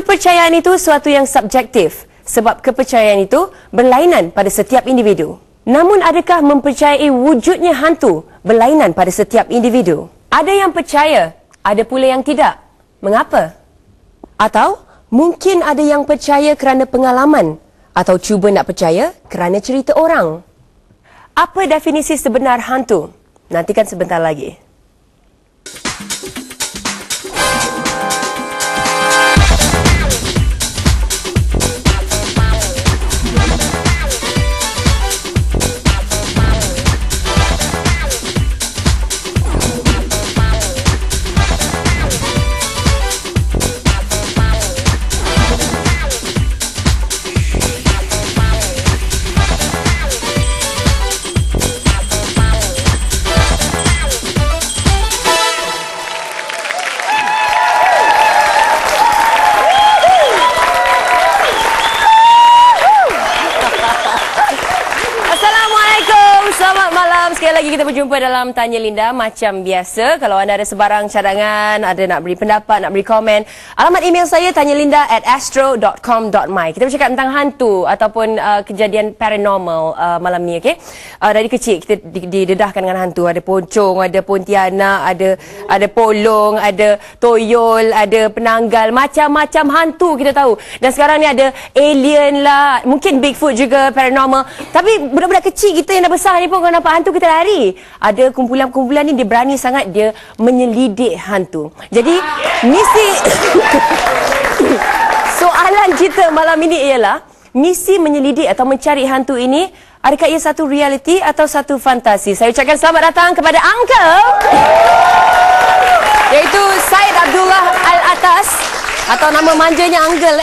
Kepercayaan itu suatu yang subjektif sebab kepercayaan itu berlainan pada setiap individu. Namun adakah mempercayai wujudnya hantu berlainan pada setiap individu? Ada yang percaya, ada pula yang tidak. Mengapa? Atau mungkin ada yang percaya kerana pengalaman atau cuba nak percaya kerana cerita orang. Apa definisi sebenar hantu? Nantikan sebentar lagi. Selamat malam. Sekali lagi kita berjumpa dalam Tanya Linda macam biasa. Kalau anda ada sebarang cadangan, ada nak beri pendapat, nak beri komen, alamat email saya tanyalinda@astro.com.my. Kita bercakap tentang hantu ataupun kejadian paranormal malam ni, okey? Dari kecil kita didedahkan dengan hantu. Ada pocong, ada pontianak, ada polong, ada toyol, ada penanggal, macam-macam hantu kita tahu. Dan sekarang ni ada alien lah, mungkin Bigfoot juga, paranormal. Tapi budak-budak kecil kita yang dah besar ni pun kalau nampak hantu kita lari. Ada kumpulan-kumpulan ni dia berani sangat, dia menyelidik hantu. Jadi misi soalan kita malam ini ialah misi menyelidik atau mencari hantu ini, adakah ia satu realiti atau satu fantasi? Saya ucapkan selamat datang kepada Uncle, iaitu Syed Abdullah Al-Atas atau nama manjanya Uncle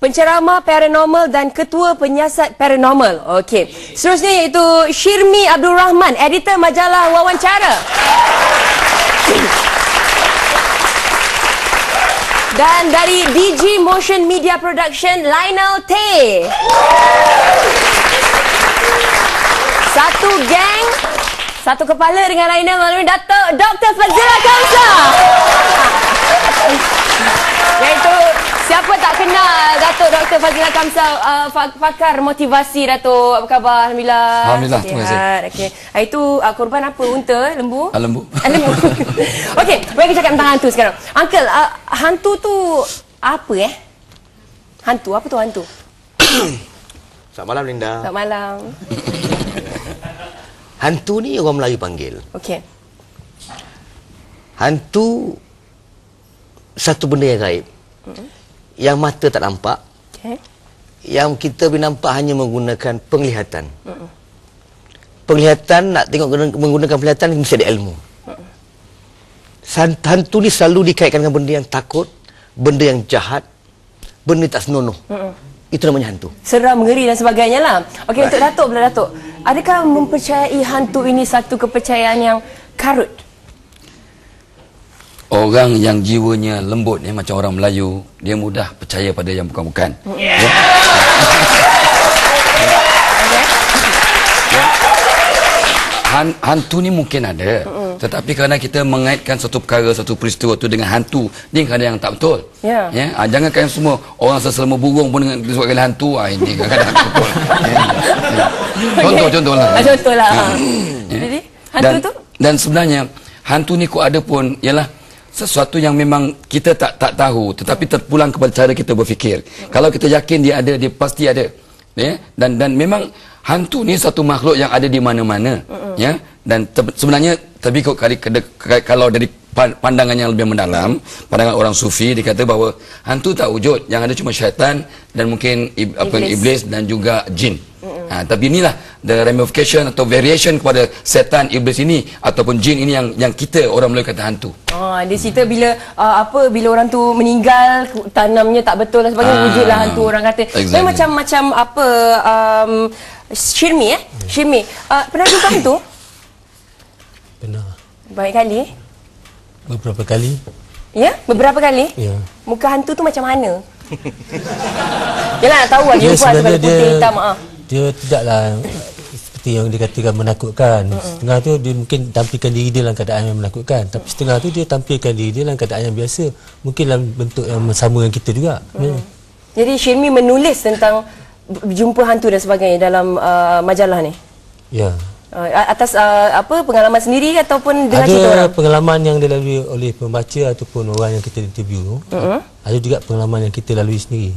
penceramah paranormal dan ketua penyiasat paranormal. Okey. Seterusnya iaitu Syirmi Abdul Rahman, editor majalah Wawancara. Dan dari DG Motion Media Production, Lionel T. Satu geng, satu kepala dengan Lionel melalui Datuk Dr. Fazila Kamsah. Iaitu siapa tak kenal Datuk Dr. Fazila Kamsah, pakar motivasi. Datuk, apa khabar? Alhamdulillah. Alhamdulillah, terima kasih. Okey. Itu korban apa? Unta? Lembu? Lembu. Lembu. Okey, mari kita cakap tentang hantu sekarang. Uncle, hantu tu apa Hantu, apa tu hantu? Selamat malam, Linda. Selamat malam. Hantu ni orang Melayu panggil. Okey. Hantu satu benda yang gaib. Yang mata tak nampak. Okay. Yang kita boleh nampak hanya menggunakan penglihatan. Penglihatan, nak tengok menggunakan penglihatan mesti ada ilmu. Hantu ni selalu dikaitkan dengan benda yang takut, benda yang jahat, benda tak senonoh. Itu namanya hantu. Seram, mengeri dan sebagainya lah. Okey, untuk Datuk pula, Datuk. Adakah mempercayai hantu ini satu kepercayaan yang karut? Orang yang jiwanya lembut macam orang Melayu, dia mudah percaya pada yang bukan-bukan. Hantu ni mungkin ada, tetapi kerana kita mengaitkan satu perkara, satu peristiwa tu dengan hantu, ni kadang yang tak betul. Jangankan semua orang sesama burung pun disebabkan hantu, ini kadang-kadang betul. Contohlah. Contohlah. Jadi hantu tu? Dan sebenarnya hantu ni kok ada pun ialah sesuatu yang memang kita tak tahu, tetapi terpulang kepada cara kita berfikir. Kalau kita yakin dia ada, dia pasti ada. Dan memang hantu ni satu makhluk yang ada di mana-mana. Dan sebenarnya, tapi kalau dari pandangan yang lebih mendalam, pandangan orang sufi, dikata bahawa hantu tak wujud, yang ada cuma syaitan dan mungkin iblis dan juga jin. Tapi inilah the ramification atau variation kepada setan, iblis ini ataupun jin ini yang kita orang Melayu kata hantu. Dia cerita bila bila orang tu meninggal, tanamnya tak betul dan sebagainya, wujudlah hantu orang kata. Exactly. Macam apa Syirmi Syirmi, pernah jumpa hantu? Pernah. Banyak kali? Beberapa kali. Ya? Beberapa kali? Ya. Muka hantu tu macam mana? Yalah, nak tahu dia rupa tu putih hitam. Dia tidaklah seperti yang dikatakan menakutkan. Setengah tu dia mungkin tampilkan diri dia dalam keadaan yang menakutkan, tapi setengah tu dia tampilkan diri dia dalam keadaan yang biasa, mungkin dalam bentuk yang sama dengan kita juga. Jadi Shelmi menulis tentang jumpa hantu dan sebagainya dalam majalah ni. Ya. Atas apa pengalaman sendiri ataupun dengan cerita Ada orang? pengalaman yang dilalui oleh pembaca ataupun orang yang kita interview. Ada juga pengalaman yang kita lalui sendiri.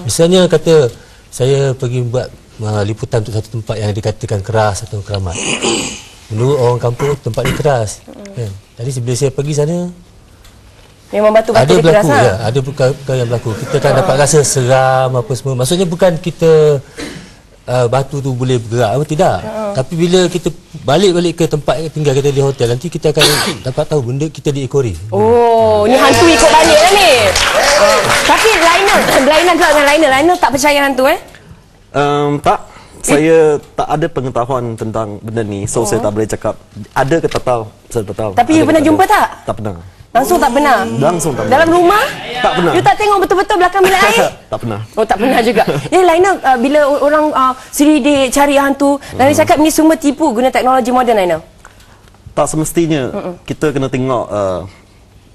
Misalnya kata saya pergi buat liputan untuk satu tempat yang dikatakan keras atau keramat. Menurut orang kampung tempat ni keras. Kan? Jadi bila saya pergi sana Memang batu-batu dia keras lah. Ya, ada perkara yang berlaku. Kita kan dapat rasa seram apa semua. Maksudnya bukan kita batu tu boleh bergerak apa tidak. Tapi bila kita balik ke tempat tinggal kita di hotel, nanti kita akan dapat tahu benda kita diekori. Oh, ni hantu ikut balik lah ni. Tapi Lionel tak percaya hantu Tak. Saya tak ada pengetahuan tentang benda ni. So saya tak boleh cakap ada ke tak tahu. Saya tak tahu. Tapi you pernah jumpa tak? Tak pernah. Langsung tak pernah? Langsung tak pernah. Dalam rumah? Tak pernah. You tak tengok betul-betul belakang bilik air? Tak pernah. Oh, tak pernah juga. Jadi Lionel, bila orang selidik cari hantu, Lionel cakap ni semua tipu guna teknologi moden, Lionel? Tak semestinya. Kita kena tengok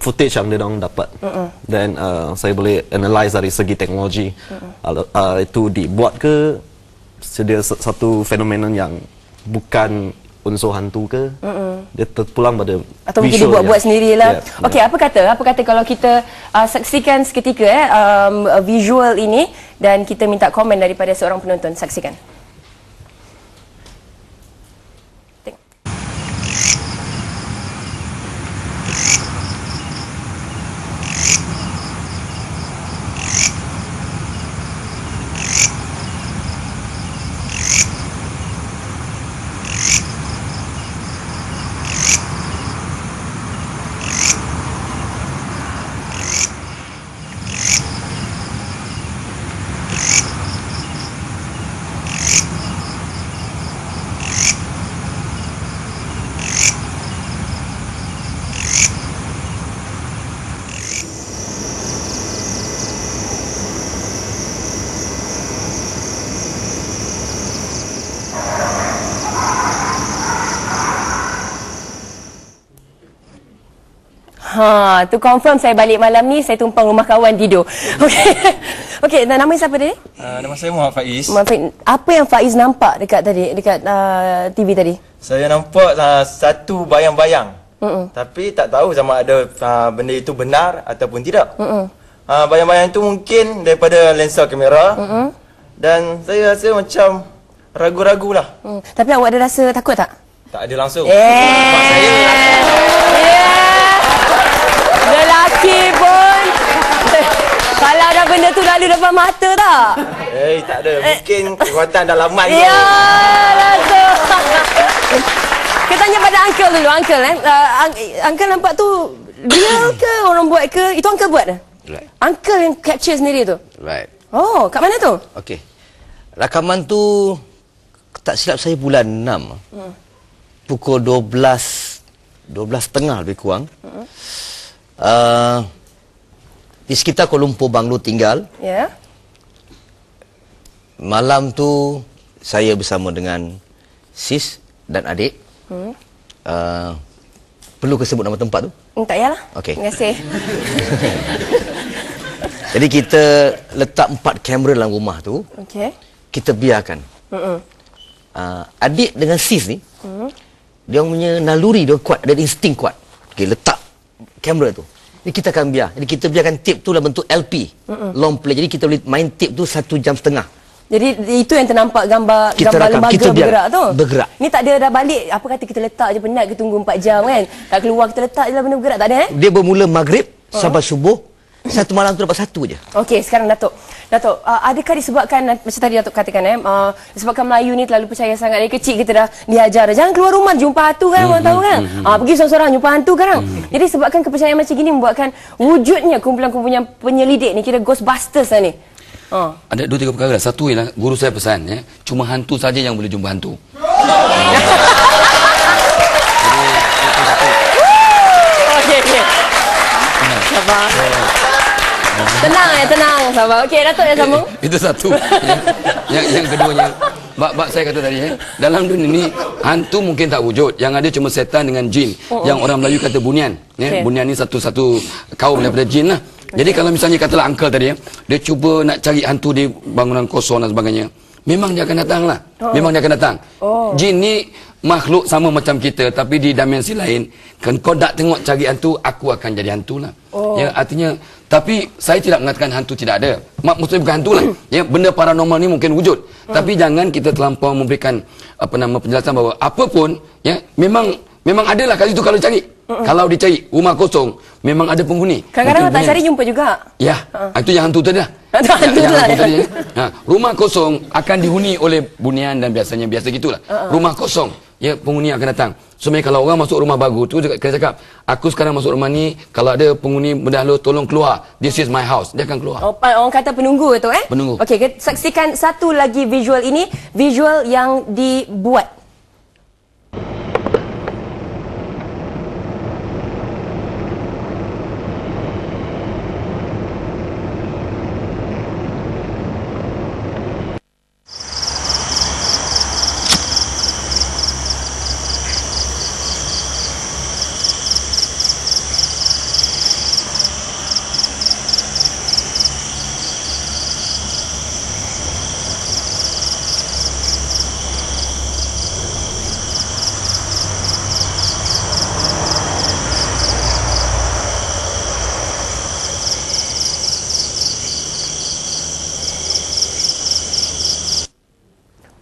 footage yang dia orang dapat. Dan saya boleh analyse dari segi teknologi. Itu dibuat ke sedia satu fenomena yang bukan unsur hantu ke, dia terpulang pada atau mungkin dia buat-buat sendirilah. Okey, apa kata kalau kita saksikan seketika visual ini dan kita minta komen daripada seorang penonton. Saksikan. Tu confirm saya balik malam ni saya tumpang rumah kawan tidur. Okey. Okey, nama siapa tadi? Nama saya Muhammad Faiz. Apa yang Faiz nampak dekat TV tadi? Saya nampak satu bayang-bayang. Tapi tak tahu sama ada benda itu benar ataupun tidak. Bayang-bayang itu mungkin daripada lensa kamera. Dan saya rasa macam ragu-ragulah. Tapi awak ada rasa takut tak? Tak ada langsung. Lelaki pun kalau ada benda tu lalu depan mata tak? Tak ada. Mungkin kekuatan dalaman tu. Ya, Dato'. Kita tanya pada Uncle dulu. Uncle nampak tu real ke orang buat ke? Itu Uncle buat? Right. Uncle yang capture sendiri tu? Right. Oh, kat mana tu? Okey. Rakaman tu tak silap saya bulan 6. Pukul 12.30 lebih kurang. Di sekitar Kuala Lumpur Banglo tinggal. Ya. Malam tu saya bersama dengan sis dan adik. Perlu ke sebut nama tempat tu? Tak payahlah. Okey. Terima kasih. Jadi kita letak 4 kamera dalam rumah tu. Okey. Kita biarkan. Adik dengan sis ni, dia punya naluri dia kuat, ada insting kuat. Okey, letak kamera tu. Jadi kita akan biar. Jadi kita biarkan tape tu dalam bentuk LP, long play. Jadi kita boleh main tape tu 1.5 jam. Jadi itu yang ternampak gambar lembaga kita bergerak tu. Bergerak. Ni tak ada dah balik. Apa kata kita letak je penat ke tunggu 4 jam kan? Tak keluar kita letak je lah benda bergerak, tak ada Dia bermula maghrib sampai subuh. Satu malam tu dapat satu je. Okey, sekarang Datuk, adakah disebabkan macam tadi Datuk katakan disebabkan Melayu ni terlalu percaya sangat dari kecil kita dah diajar jangan keluar rumah jumpa hantu kan, orang tahu kan. Pergi seorang-seorang jumpa hantu kan. Jadi sebabkan kepercayaan macam gini membuatkan wujudnya kumpulan-kumpulan penyelidik ni kira Ghostbusters lah ni. Ada 2-3 perkara. Satu ialah guru saya pesan cuma hantu saja yang boleh jumpa hantu. Okey. Sabar. Tenang, sabar. Okey, Datuk yang sambung. Itu satu. Yang keduanya bak saya kata tadi dalam dunia ni hantu mungkin tak wujud. Yang ada cuma setan dengan jin. Yang orang Melayu kata bunian. Bunian ni satu kaum daripada jin lah. Jadi kalau misalnya katalah uncle tadi dia cuba nak cari hantu di bangunan kosong dan sebagainya. Memang dia akan datang lah. Memang dia akan datang. Jin ni makhluk sama macam kita tapi di dimensi lain. Kan kau tak tengok cari hantu, aku akan jadi hantu lah. Ya, artinya tapi saya tidak mengatakan hantu tidak ada. Maksudnya bukan hantu lah. Ya, benda paranormal ni mungkin wujud. Tapi jangan kita terlampau memberikan penjelasan bahawa apa pun ya memang adalah kali itu kalau cari. Kalau dicari rumah kosong memang ada penghuni. Kadang-kadang tak cari jumpa juga. Ya, itu yang hantu tadi lah. Rumah kosong akan dihuni oleh bunian dan biasa gitulah. Rumah kosong, ya penghuni akan datang. Sebenarnya kalau orang masuk rumah baru tu kena cakap, aku sekarang masuk rumah ni, kalau ada penghuni berdahulu tolong keluar. This is my house. Dia akan keluar. Orang kata penunggu tu Penunggu. Okey, kita saksikan satu lagi visual ini, visual yang dibuat.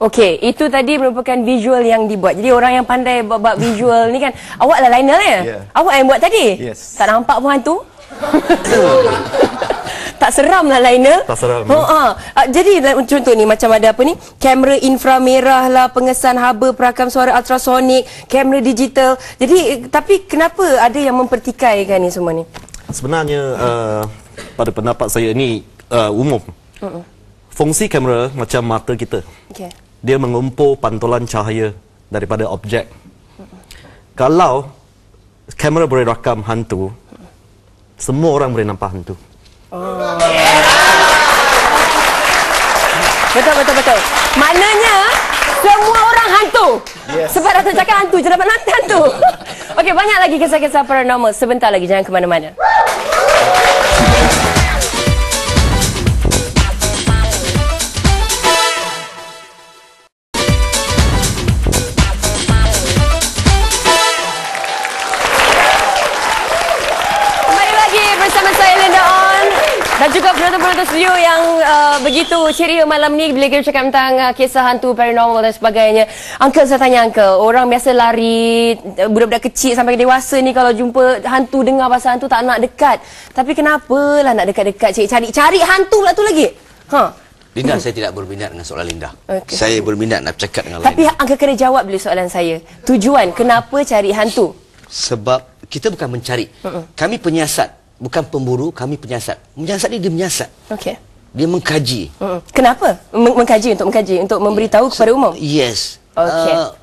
Okey, itu tadi merupakan visual yang dibuat. Jadi orang yang pandai buat visual ni kan, awak lah Lionel ya? Yeah. Awak yang buat tadi? Yes. Tak nampak pun hantu? Tak seram lah Lionel? Tak seram. Jadi contoh ni macam ada apa ni? Kamera inframerah lah, pengesan haba, perakam suara ultrasonik, kamera digital. Jadi tapi kenapa ada yang mempertikaikan ni semua ni? Sebenarnya pada pendapat saya ni umum. Fungsi kamera macam mata kita. Okey. Dia mengumpul pantulan cahaya daripada objek. Kalau kamera boleh rakam hantu, semua orang boleh nampak hantu. Betul. Maknanya semua orang hantu. Yes. Sebab dah cakap hantu je dapat nanti hantu. Okey, banyak lagi kisah-kisah paranormal. Sebentar lagi, jangan ke mana-mana. Dan juga penonton-penonton studio yang begitu ceria malam ni bila kita cakap tentang kisah hantu paranormal dan sebagainya. Uncle, saya tanya Uncle, orang biasa lari, budak-budak kecil sampai dewasa ni kalau jumpa hantu, dengar pasal hantu tak nak dekat. Tapi kenapa lah nak dekat-dekat, cari hantu pula tu lagi? Linda, saya tidak berminat dengan soalan Linda. Okay. Saya berminat nak bercakap dengan Tapi Linda. Uncle kena jawab dulu soalan saya. Tujuan kenapa cari hantu? Sebab kita bukan mencari. Kami penyiasat. Bukan pemburu, kami penyiasat. Menyiasat ni dia menyiasat. Okey. Dia mengkaji. Kenapa? Mengkaji untuk memberitahu kepada umum. Yes. Okey.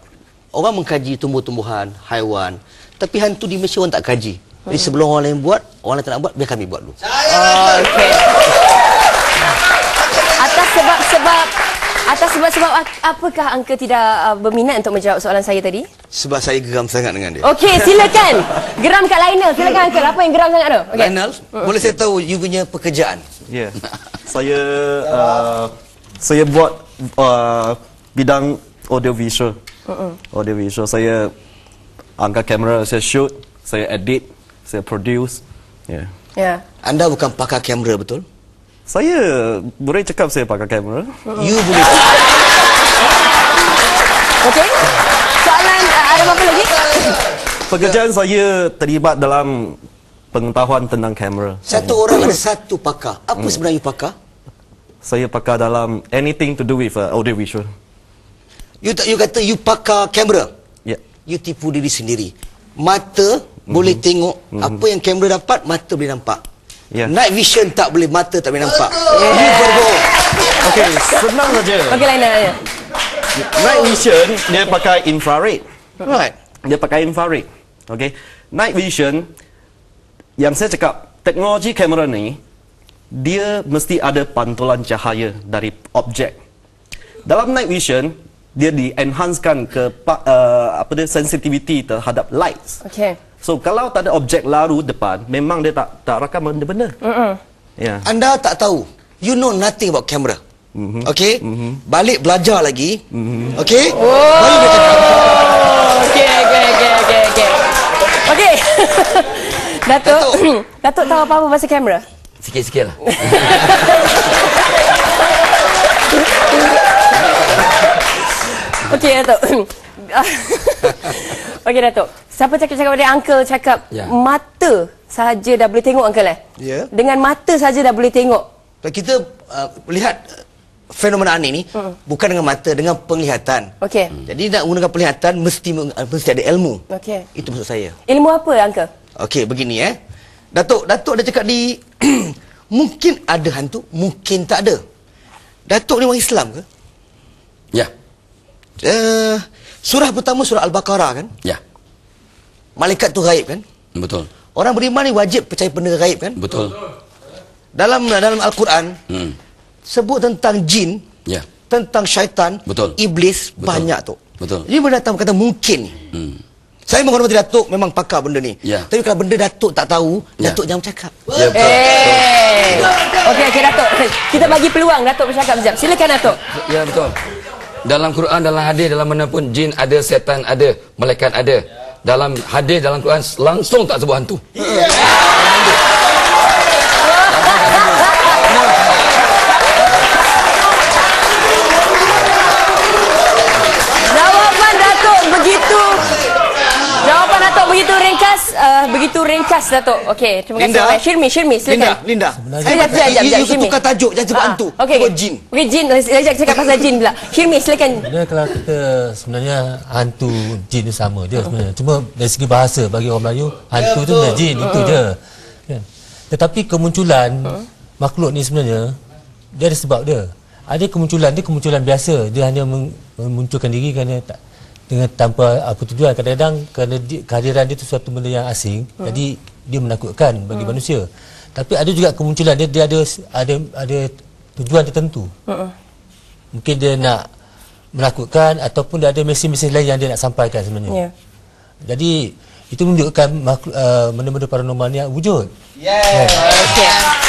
Orang mengkaji tumbuh-tumbuhan, haiwan. Tapi hantu di Malaysia orang tak kaji. Jadi sebelum orang lain buat, orang lain tak nak buat, biar kami buat dulu. Okey. Atas sebab apakah Uncle tidak berminat untuk menjawab soalan saya tadi? Sebab saya geram sangat dengan dia. Okey, silakan. Geram kat Lionel. Silakan Uncle. Apa yang geram sangat tu? Okay. Lionel, boleh saya tahu you punya pekerjaan? Ya. Saya buat bidang audio visual. Audio visual. Saya angkat kamera, saya shoot, saya edit, saya produce. Ya. Ya. Anda bukan pakar kamera, betul? Saya boleh cakap saya pakai kamera. You boleh. Okey. Soalan ada apa lagi? Pekerjaan saya terlibat dalam pengetahuan tentang kamera. Satu orang ada satu pakar. Apa sebenarnya you pakar? Saya pakar dalam anything to do with audio visual. You kata you pakar kamera. Ya. You tipu diri sendiri. Mata boleh tengok apa yang kamera dapat, mata boleh nampak. Yeah. Night vision tak boleh, mata tak boleh nampak. You berbohong. Okey, senang saja. Okey, Lionel. Night vision dia pakai infrared. Right. Dia pakai infrared. Okey. Night vision yang saya cakap, teknologi kamera ni dia mesti ada pantulan cahaya dari objek. Dalam night vision, dia di-enhancekan ke sensitivity terhadap lights. Okey. So kalau tak ada objek laru depan, memang dia tak rakam benda-benda. Ya. Anda tak tahu. You know nothing about camera. Okey? Balik belajar lagi. Okey? Baru dia cakap. Okey. Okey. Datuk tahu apa-apa pasal kamera? Sikit-sikit lah. Okey, Datuk. Okey, Datuk. Siapa cakap dia uncle cakap mata sahaja dah boleh tengok uncle Ya. Dengan mata sahaja dah boleh tengok. Kita lihat fenomena aneh ni bukan dengan mata, dengan penglihatan. Okey. Jadi nak menggunakan penglihatan mesti ada ilmu. Okey. Itu maksud saya. Ilmu apa uncle? Okey, begini Datuk ada cakap di mungkin ada hantu, mungkin tak ada. Datuk ni orang Islam ke? Ya. Surah pertama surah Al-Baqarah kan? Ya. Malaikat tu gaib kan? Betul. Orang beriman ni wajib percaya benda gaib kan? Betul. Dalam Al-Quran sebut tentang jin, Ya. tentang syaitan, Betul. iblis, Betul. banyak tu. Betul. Jadi benda datang kata mungkin ni. Saya menghormati Datuk, memang pakar benda ni. Ya. Tapi kalau benda Datuk tak tahu, Ya. Datuk jangan cakap. Ya, betul. Okey, Datuk. Kita bagi peluang Datuk bercakap sekejap. Silakan Datuk. Ya, betul. Dalam Quran, dalam hadis, dalam mana pun jin ada, setan ada, malaikat ada. Dalam hadis, dalam Quran langsung tak sebut hantu. Jawapan Datuk begitu ringkas Datuk. Okey, terima kasih. Syirmi silakan. Linda. Sekejap. You tukar tajuk, jangan sebut hantu. Sebut jin. Okey, jin. Saya cakap pasal jin pula. Syirmi silakan. Kalau kita sebenarnya hantu jin itu sama je sebenarnya. Cuma dari segi bahasa bagi orang Melayu, hantu tu sebenarnya jin itu je. Kan? Tetapi kemunculan makhluk ni sebenarnya dia ada sebab dia. Ada kemunculan biasa. Dia hanya memunculkan diri kerana dengan tanpa apa tujuan. Kadang-kadang kerana kehadiran dia itu suatu benda yang asing, jadi dia menakutkan bagi manusia. Tapi ada juga kemunculan dia ada tujuan tertentu. Mungkin dia nak menakutkan ataupun dia ada mesej-mesej lain yang dia nak sampaikan sebenarnya. Jadi itu menunjukkan benda-benda paranormal ni wujud. Okey.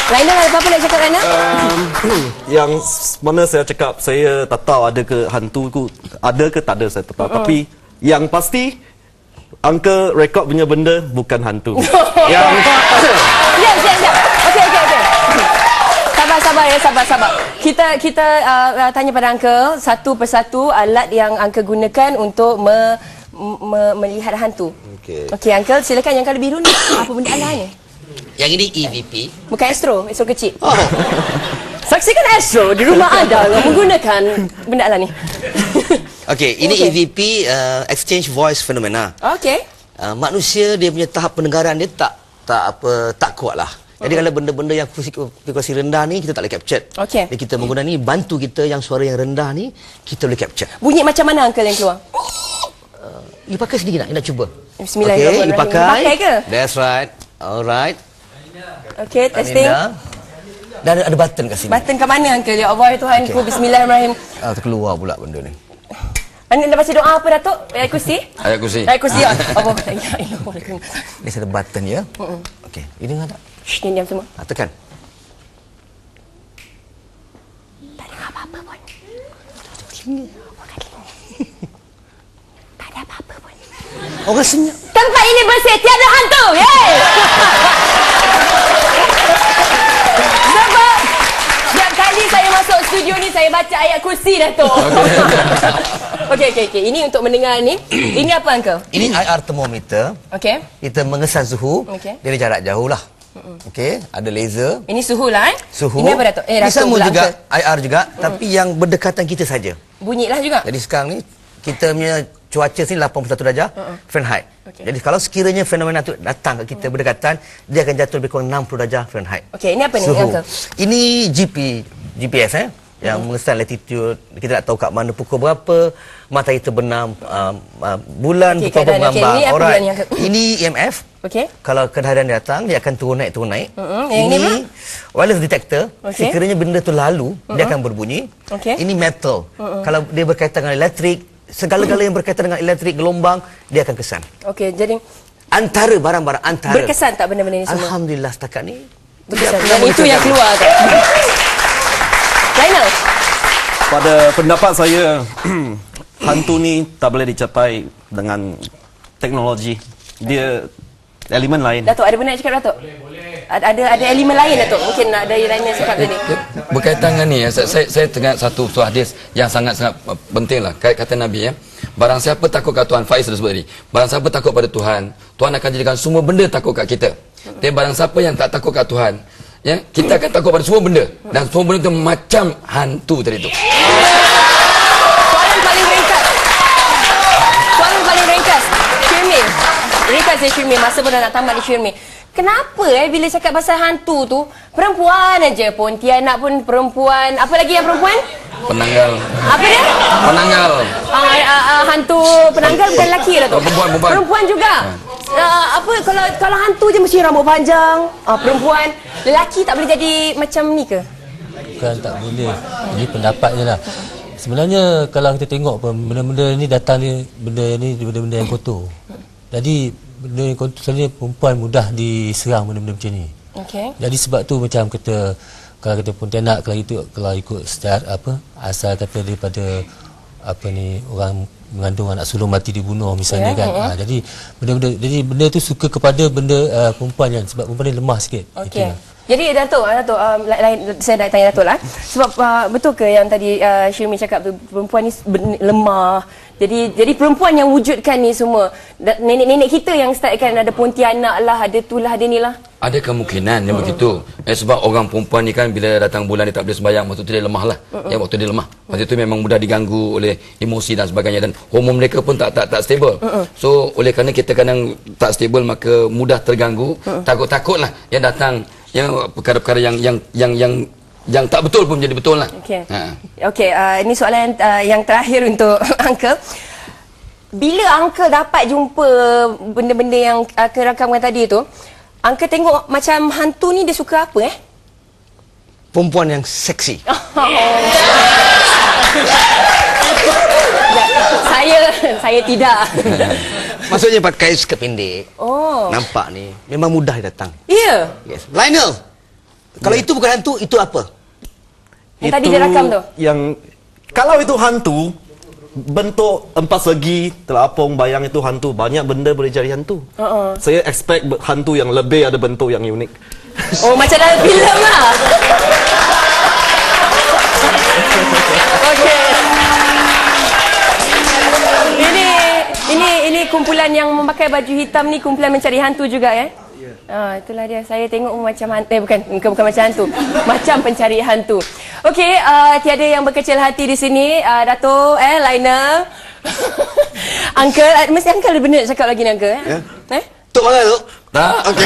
Raina ada apa-apa nak cakap Raina? Yang mana saya cakap, saya tak tahu ada ke hantu ku, ada ke tak ada saya tak tahu. Tapi yang pasti Uncle rekod punya benda bukan hantu. Yang Siap. Okey. Sabar. Kita tanya pada Uncle satu persatu alat yang Uncle gunakan untuk melihat hantu. Okey, Uncle, silakan yang kalau biru ni apa benda alatnya? Yang ini EVP. Bukan Astro kecil. Saksikan Astro di rumah anda menggunakan benda alat ni. Okey, ini EVP, Exchange Voice Phenomena. Okey. Manusia dia punya tahap pendengaran dia tak kuat lah. Jadi kalau benda-benda yang frekuensi rendah ni kita tak boleh capture. Okey. Jadi kita menggunakan ni, bantu kita yang suara yang rendah ni kita boleh capture. Bunyi macam mana Uncle yang keluar? You pakai sendiri nak cuba. Bismillahirrahmanirrahim. Okey, you pakai. Pakai ke? That's right. Alright. Okey, testing. Dan ada button kat sini. Button kat mana Uncle? Ya Allah, ya Tuhanku. Bismillahirrahmanirrahim. Terkeluar pula benda ni. Anda dah baca doa apa Datuk? Ayat kursi? Ayat kursi. Ayat kursi ya. Allah. Ya Allah. Ni ada button ya. Okey, ini dengar tak? Shh, diam semua. Tekan. Tak ada apa-apa pun. Tak ada apa-apa pun. Orang senyap. Tempat ini bersih, tiada hantu. Yeay! Sebab setiap kali saya masuk studio ni, saya baca ayat kursi Datuk. Okey. Ini untuk mendengar ni. Ini apa Uncle? Ini IR thermometer. Okey. Kita mengesan suhu dari jarak jauh lah. Okey, ada laser. Ini suhu lah Suhu. Ini apa Datuk? Ini Datuk sama pula, juga, Uncle. IR juga, tapi yang berdekatan kita saja. Bunyilah juga. Jadi sekarang ni kita punya cuaca sini 81 darjah Fahrenheit. Okey. Jadi kalau sekiranya fenomena tu datang ke kita berdekatan, dia akan jatuh lebih kurang 60 darjah Fahrenheit. Okey, ini apa ni Suhu. Uncle? Ini GPS yang mengesan latitude, kita tak tahu kat mana pukul berapa, matahari terbenam, bulan pukul berapa. Alright. Ini EMF. Okey. Kalau keadaan datang, dia akan turun naik. Yang ini wireless detector. Sekiranya benda tu lalu, dia akan berbunyi. Ini metal. Kalau dia berkaitan dengan elektrik, segala-gala yang berkaitan dengan elektrik, gelombang, dia akan kesan. Okey, jadi antara barang-barang antara. Berkesan tak benda-benda ini semua? Alhamdulillah setakat ni. Berkesan. Dan itu yang keluar kan? Lainal? Pada pendapat saya, hantu ni tak boleh dicapai dengan teknologi. Dia elemen lain. Datuk, ada benda nak cakap, Datuk? Boleh. Ada elemen lain, Datuk? Mungkin ada Lainal cakap tadi. Berkaitan dengan ni, saya tengok satu hadis yang sangat-sangat penting lah. Kata Nabi ya. Barang siapa takut kat Tuhan, Faiz dah sebut tadi. Barang siapa takut pada Tuhan, Tuhan akan jadikan semua benda takut kat kita. Tapi barang siapa yang tak takut kat Tuhan, ya, kita akan takut pada semua benda. Dan semua benda itu macam hantu tadi tu. Soalan paling ringkas. Syirmi. Ringkas ya Syirmi. Masa pun dah nak tamat ni Syirmi. Kenapa bila cakap pasal hantu tu, perempuan aja, Pontianak pun perempuan. Apa lagi yang perempuan? Penanggal. Apa dia? Penanggal. Hantu penanggal bukan lelaki lah tu. Perempuan juga. Apa kalau hantu je mesti rambut panjang. Perempuan, lelaki tak boleh jadi macam ni ke? Bukan tak boleh. Ini pendapat je lah. Sebenarnya kalau kita tengok benda-benda ni datang ni, benda-benda yang kotor. Jadi benda yang kotor sebenarnya perempuan mudah diserang benda-benda macam ni. Jadi sebab tu macam kita, kalau kita Pontianak, kalau ikut secara asal kata daripada orang mengandung anak sulung mati dibunuh misalnya kan. Jadi benda tu suka kepada benda perempuan yang sebab perempuan ni lemah sikit. Jadi Datuk, saya nak tanya Datuk lah. Sebab betul ke yang tadi Syirmi cakap tu, perempuan ni lemah. Jadi perempuan yang wujudkan ni semua. Nenek-nenek kita yang startkan, ada Pontianak lah, ada tu lah, ada ni lah. Ada kemungkinan yang begitu. Sebab orang perempuan ni kan bila datang bulan dia tak boleh sembahyang, waktu tu dia lemah lah. Waktu dia lemah. Waktu tu memang mudah diganggu oleh emosi dan sebagainya, dan hormon mereka pun tak stable. So oleh kerana kita kadang tak stable, maka mudah terganggu. Takut-takutlah yang datang yang perkara-perkara yang tak betul pun menjadi betul lah. Okey, ini soalan yang terakhir untuk Uncle. Bila Uncle dapat jumpa benda-benda yang Uncle rakamkan tadi tu, Uncle tengok macam hantu ni dia suka apa Perempuan yang seksi. Saya tidak. Maksudnya pakai skirt pendek. Nampak ni memang mudah datang. Ya. Yes. Lainal. Kalau itu bukan hantu, itu apa? Yang tadi dia rakam tu. Kalau itu hantu, bentuk empat segi, telapung, bayang itu hantu. Banyak benda boleh jadi hantu. Saya expect hantu yang lebih ada bentuk yang unik. Macam dalam filem lah. Okey. Ini kumpulan yang memakai baju hitam ni kumpulan mencari hantu juga ya? Itulah dia. Saya tengok macam hantu. Bukan macam hantu. Macam pencari hantu. Okey, tiada yang berkecil hati di sini. Datuk, Lainal. Uncle, mesti Uncle ada benda nak cakap lagi ni Uncle. Tok mana tu? Tak. Okey.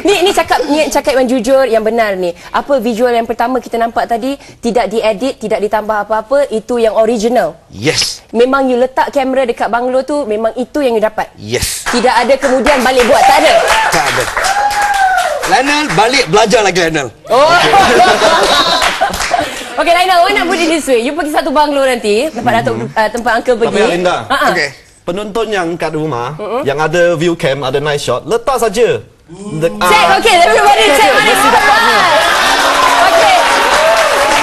Ni cakap yang jujur, yang benar ni. Apa visual yang pertama kita nampak tadi, tidak diedit, tidak ditambah apa-apa, itu yang original. Yes. Memang you letak kamera dekat banglo tu, memang itu yang you dapat. Yes. Tidak ada kemudian balik buat, tak ada. Tak ada. Lainal balik belajar lagi Lainal. Okey Lainal, awak nak put it this way. You pergi satu banglo nanti, tempat Uncle pergi. Tapi Linda, Okey. penonton yang kat rumah, yang ada view cam, ada night shot, letak saja. Check, okey, everybody check mana. Okey.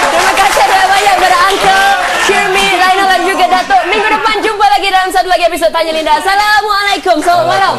Terima kasih banyak kepada Uncle, Syirmi, Lainal dan juga Datuk. Minggu depan jumpa lagi dalam satu lagi episod Tanya Linda. Assalamualaikum. Selamat malam.